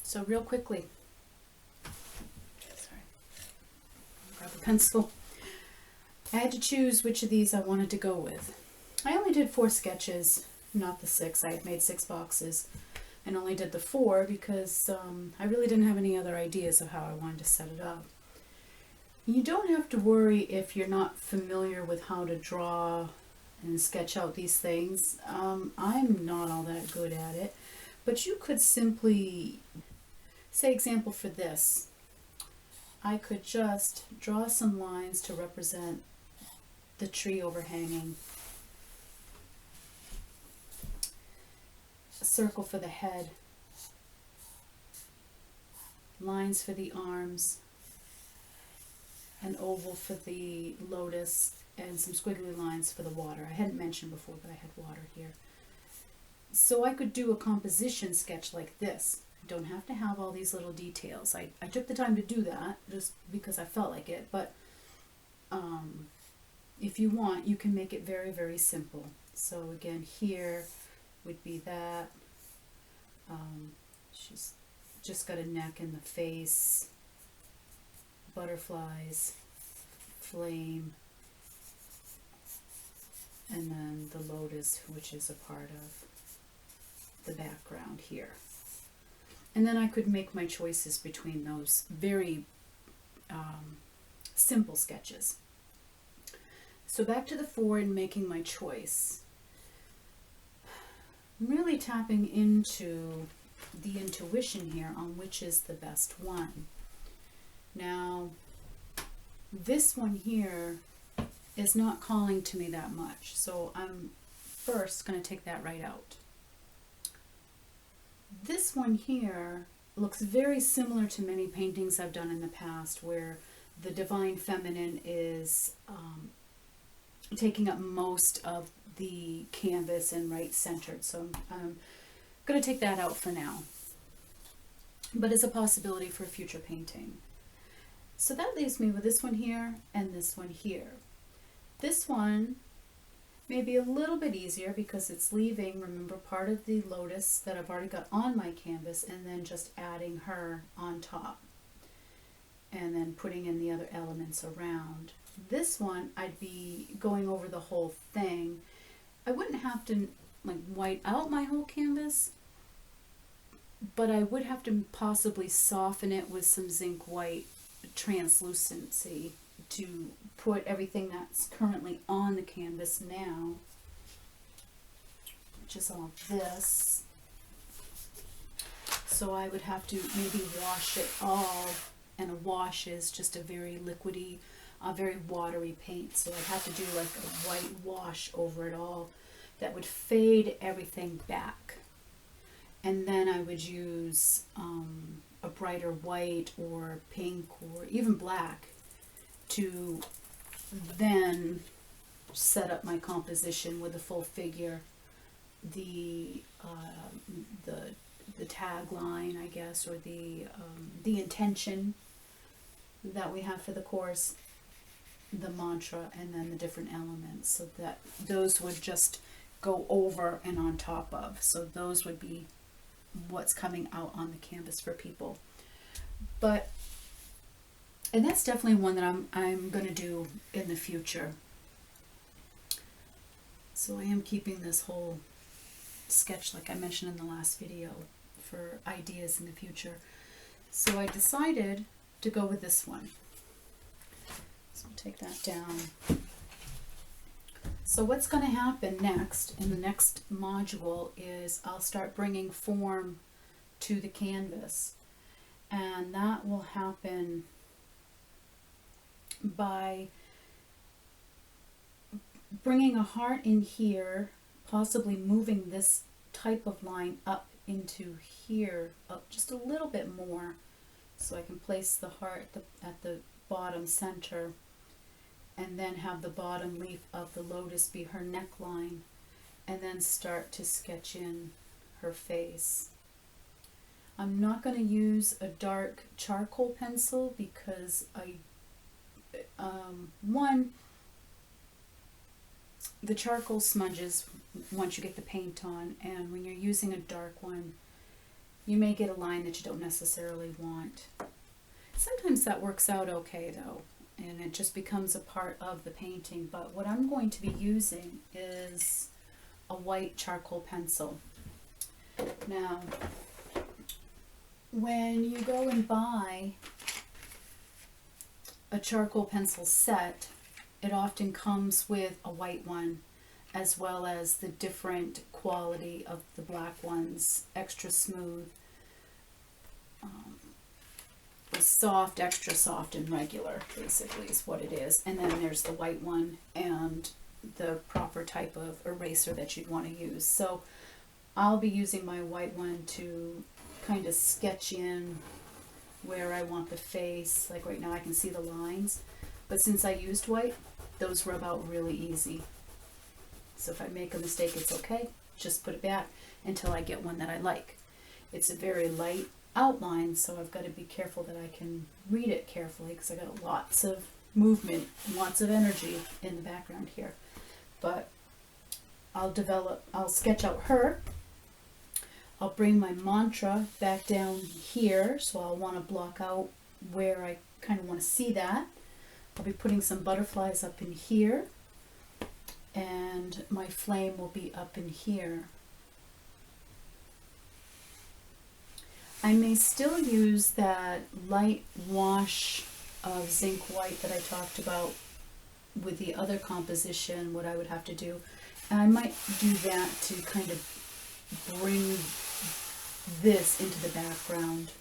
So real quickly, sorry, grab a pencil. I had to choose which of these I wanted to go with. I only did 4 sketches, not the 6. I had made 6 boxes and only did the 4 because I really didn't have any other ideas of how I wanted to set it up. You don't have to worry if you're not familiar with how to draw and sketch out these things. I'm not all that good at it, but you could simply, say example for this, I could just draw some lines to represent the tree overhanging, a circle for the head, lines for the arms, an oval for the lotus, and some squiggly lines for the water. I hadn't mentioned before, but I had water here. So I could do a composition sketch like this. I don't have to have all these little details. I took the time to do that just because I felt like it, but if you want, you can make it very, very simple. So again, here would be that. She's just got a neck and the face, butterflies, flame, and then the lotus, which is a part of the background here. And then I could make my choices between those very simple sketches. So back to the 4 and making my choice. I'm really tapping into the intuition here on which is the best one. Now, this one here is not calling to me that much, so I'm first going to take that right out. This one here looks very similar to many paintings I've done in the past where the Divine Feminine is taking up most of the canvas and right centered, so I'm going to take that out for now, but it's a possibility for a future painting. So that leaves me with this one here and this one here. This one may be a little bit easier because it's leaving, remember, part of the lotus that I've already got on my canvas and then just adding her on top and then putting in the other elements around. This one, I'd be going over the whole thing. I wouldn't have to like white out my whole canvas, but I would have to possibly soften it with some zinc white translucency to put everything that's currently on the canvas now, which is all this. So I would have to maybe wash it all, and a wash is just a very liquidy, a very watery paint. So I'd have to do like a white wash over it all that would fade everything back. And then I would use a brighter white or pink or even black to then set up my composition with the full figure, the tagline, I guess, or the intention that we have for the course, the mantra, and then the different elements, so that those would just go over and on top of. So those would be what's coming out on the canvas for people. But and that's definitely one that I'm going to do in the future. So I am keeping this whole sketch, like I mentioned in the last video, for ideas in the future. So I decided to go with this one. So I'll take that down. So what's going to happen next in the next module is I'll start bringing form to the canvas, and that will happen by bringing a heart in here, possibly moving this type of line up into here, up just a little bit more, so I can place the heart at the bottom center, and then have the bottom leaf of the lotus be her neckline, and then start to sketch in her face. I'm not going to use a dark charcoal pencil because one, the charcoal smudges once you get the paint on, and when you're using a dark one, you may get a line that you don't necessarily want. Sometimes that works out okay though, and it just becomes a part of the painting. But what I'm going to be using is a white charcoal pencil. Now, when you go and buy a charcoal pencil set, it often comes with a white one, as well as the different quality of the black ones, extra smooth, soft, extra soft, and regular, basically is what it is. And then there's the white one and the proper type of eraser that you'd want to use. So I'll be using my white one to kind of sketch in where I want the face. Like right now I can see the lines, but since I used white, those rub out really easy. So if I make a mistake, it's okay. Just put it back until I get one that I like. It's a very light outline, so I've got to be careful that I can read it carefully because I got lots of movement, lots of energy in the background here. But I'll sketch out her. I'll bring my mantra back down here, so I'll want to block out where I kind of want to see that. I'll be putting some butterflies up in here, and my flame will be up in here. I may still use that light wash of zinc white that I talked about with the other composition, what I would have to do. And I might do that to kind of bring this into the background